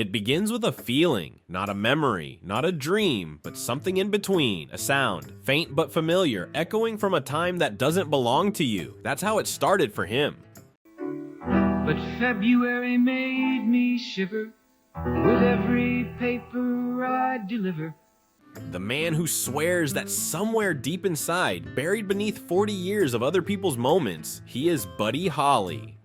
It begins with a feeling, not a memory, not a dream, but something in between, a sound, faint but familiar, echoing from a time that doesn't belong to you. That's how it started for him. But February made me shiver with every paper I deliver. The man who swears that somewhere deep inside, buried beneath 40 years of other people's moments, he is Buddy Holly.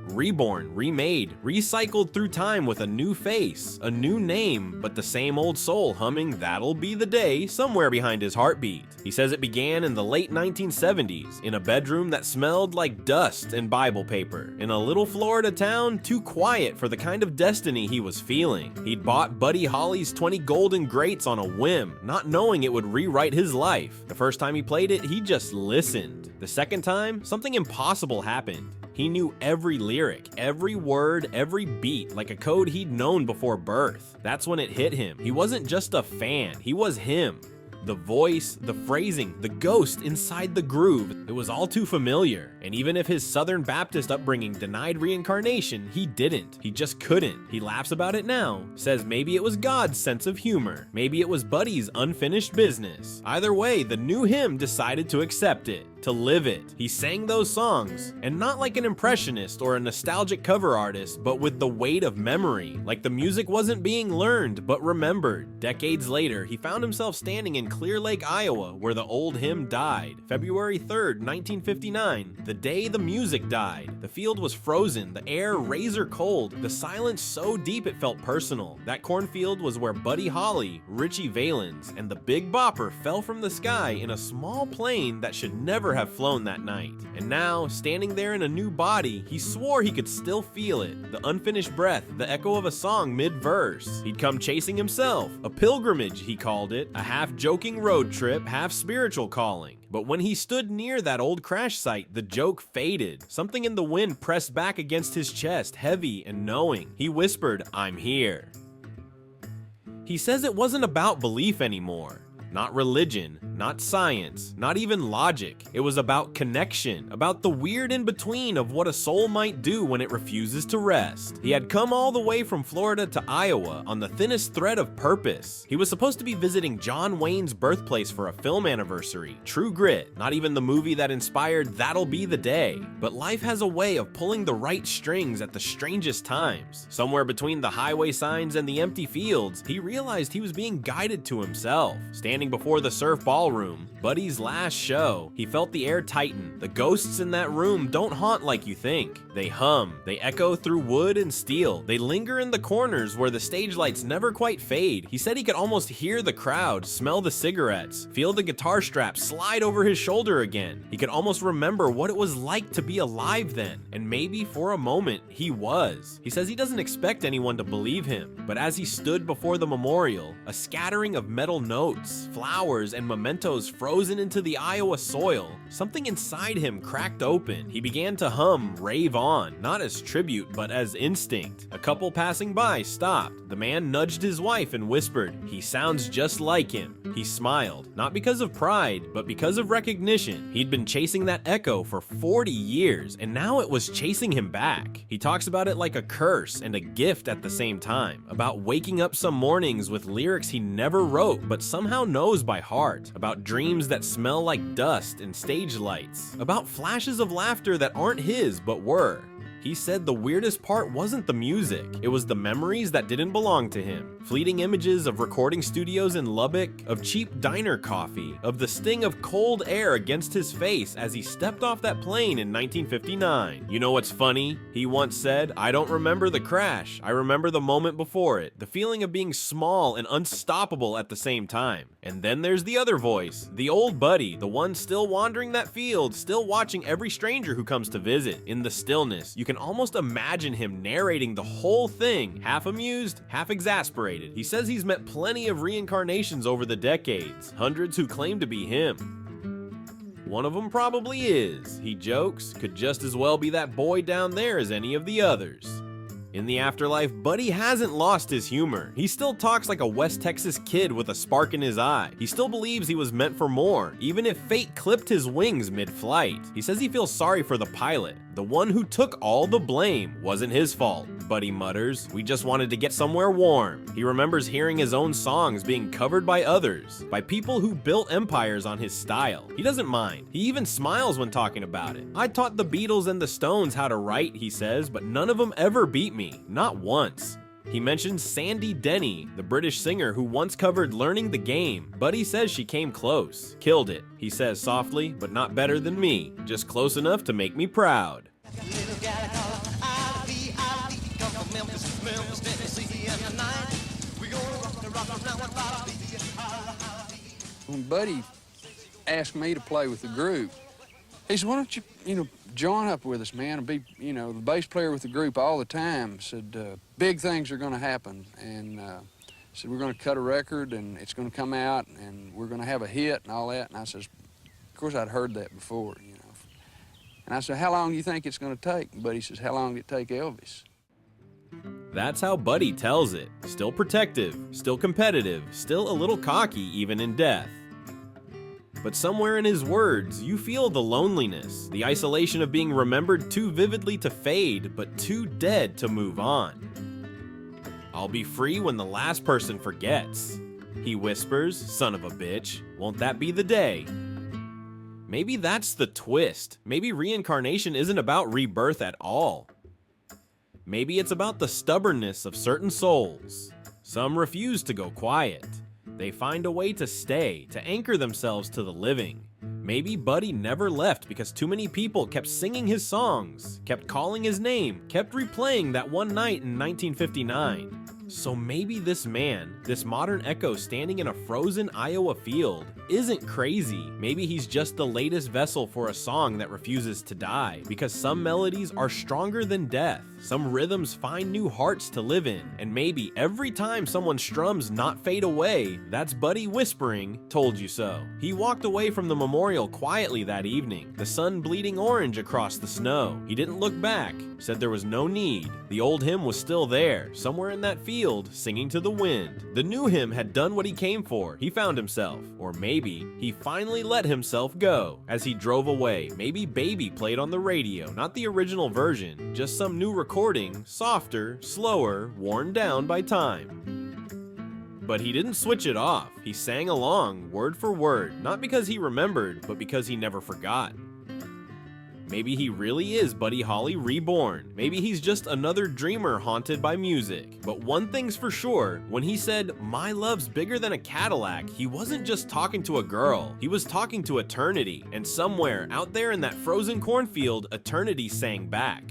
Reborn, remade, recycled through time with a new face, a new name, but the same old soul humming "That'll Be the Day" somewhere behind his heartbeat. He says it began in the late 1970s, in a bedroom that smelled like dust and Bible paper, in a little Florida town too quiet for the kind of destiny he was feeling. He'd bought Buddy Holly's 20 golden greats on a whim, not knowing it would rewrite his life. The first time he played it, he just listened. The second time, something impossible happened. He knew every lyric, every word, every beat, like a code he'd known before birth. That's when it hit him. He wasn't just a fan, he was him. The voice, the phrasing, the ghost inside the groove, it was all too familiar. And even if his Southern Baptist upbringing denied reincarnation, he didn't. He just couldn't. He laughs about it now, says maybe it was God's sense of humor. Maybe it was Buddy's unfinished business. Either way, the new him decided to accept it, to live it. He sang those songs, and not like an impressionist or a nostalgic cover artist, but with the weight of memory, like the music wasn't being learned, but remembered. Decades later, he found himself standing in Clear Lake, Iowa, where the old hymn died. February 3rd, 1959, the day the music died. The field was frozen, the air razor cold, the silence so deep it felt personal. That cornfield was where Buddy Holly, Richie Valens, and the Big Bopper fell from the sky in a small plane that should never have flown that night. And now, standing there in a new body, he swore he could still feel it. The unfinished breath, the echo of a song mid-verse. He'd come chasing himself. A pilgrimage, he called it. A half-joking road trip, half-spiritual calling. But when he stood near that old crash site, the joke faded. Something in the wind pressed back against his chest, heavy and knowing. He whispered, "I'm here." He says it wasn't about belief anymore. Not religion, not science, not even logic. It was about connection, about the weird in-between of what a soul might do when it refuses to rest. He had come all the way from Florida to Iowa on the thinnest thread of purpose. He was supposed to be visiting John Wayne's birthplace for a film anniversary, True Grit, not even the movie that inspired That'll Be the Day. But life has a way of pulling the right strings at the strangest times. Somewhere between the highway signs and the empty fields, he realized he was being guided to himself. Standing before the surf ballroom, Buddy's last show, he felt the air tighten. The ghosts in that room don't haunt like you think. They hum, they echo through wood and steel. They linger in the corners where the stage lights never quite fade. He said he could almost hear the crowd, smell the cigarettes, feel the guitar strap slide over his shoulder again. He could almost remember what it was like to be alive then, and maybe for a moment he was. He says he doesn't expect anyone to believe him, but as he stood before the memorial, a scattering of metal notes, flowers, and mementos frozen into the Iowa soil, something inside him cracked open. He began to hum Rave On, not as tribute, but as instinct. A couple passing by stopped. The man nudged his wife and whispered, "He sounds just like him." He smiled, not because of pride, but because of recognition. He'd been chasing that echo for 40 years, and now it was chasing him back. He talks about it like a curse and a gift at the same time, about waking up some mornings with lyrics he never wrote, but somehow knows by heart, about dreams that smell like dust and stage lights, about flashes of laughter that aren't his but were. He said the weirdest part wasn't the music, it was the memories that didn't belong to him. Fleeting images of recording studios in Lubbock, of cheap diner coffee, of the sting of cold air against his face as he stepped off that plane in 1959. "You know what's funny?" he once said. "I don't remember the crash, I remember the moment before it, the feeling of being small and unstoppable at the same time." And then there's the other voice, the old Buddy, the one still wandering that field, still watching every stranger who comes to visit. In the stillness, you can almost imagine him narrating the whole thing, half amused, half exasperated. He says he's met plenty of reincarnations over the decades, hundreds who claim to be him. One of them probably is, he jokes, could just as well be that boy down there as any of the others. In the afterlife, Buddy hasn't lost his humor. He still talks like a West Texas kid with a spark in his eye. He still believes he was meant for more, even if fate clipped his wings mid-flight. He says he feels sorry for the pilot, The one who took all the blame wasn't his fault, Buddy mutters. We just wanted to get somewhere warm. He remembers hearing his own songs being covered by others, by people who built empires on his style. He doesn't mind. He even smiles when talking about it. I taught the Beatles and the Stones how to write, he says, but none of them ever beat me. Not once. He mentions Sandy Denny, the British singer who once covered Learning the Game. Buddy says she came close. Killed it, he says softly, but not better than me. Just close enough to make me proud. When Buddy asked me to play with the group, he said, why don't you, join up with us, man, and be, the bass player with the group all the time. Said, big things are going to happen. And said, we're going to cut a record, and it's going to come out, and we're going to have a hit and all that. And I says, of course, I'd heard that before, And I said, how long do you think it's going to take? And Buddy says, how long did it take Elvis? That's how Buddy tells it. Still protective, still competitive, still a little cocky even in death. But somewhere in his words, you feel the loneliness, the isolation of being remembered too vividly to fade, but too dead to move on. I'll be free when the last person forgets. He whispers, son of a bitch, won't that be the day? Maybe that's the twist. Maybe reincarnation isn't about rebirth at all. Maybe it's about the stubbornness of certain souls. Some refuse to go quiet. They find a way to stay, to anchor themselves to the living. Maybe Buddy never left because too many people kept singing his songs, kept calling his name, kept replaying that one night in 1959. So maybe this man, this modern echo standing in a frozen Iowa field, isn't crazy. Maybe he's just the latest vessel for a song that refuses to die, because some melodies are stronger than death. Some rhythms find new hearts to live in, and maybe every time someone strums Not Fade Away, that's Buddy whispering, told you so. He walked away from the memorial quietly that evening, the sun bleeding orange across the snow. He didn't look back, said there was no need. The old hymn was still there, somewhere in that field, singing to the wind. The new hymn had done what he came for. He found himself, or maybe he finally let himself go. As he drove away, maybe Baby played on the radio, not the original version, just some new recording, softer, slower, worn down by time. But he didn't switch it off. He sang along, word for word, not because he remembered, but because he never forgot. Maybe he really is Buddy Holly reborn. Maybe he's just another dreamer haunted by music. But one thing's for sure, when he said, "My love's bigger than a Cadillac," he wasn't just talking to a girl. He was talking to eternity. And somewhere out there in that frozen cornfield, eternity sang back.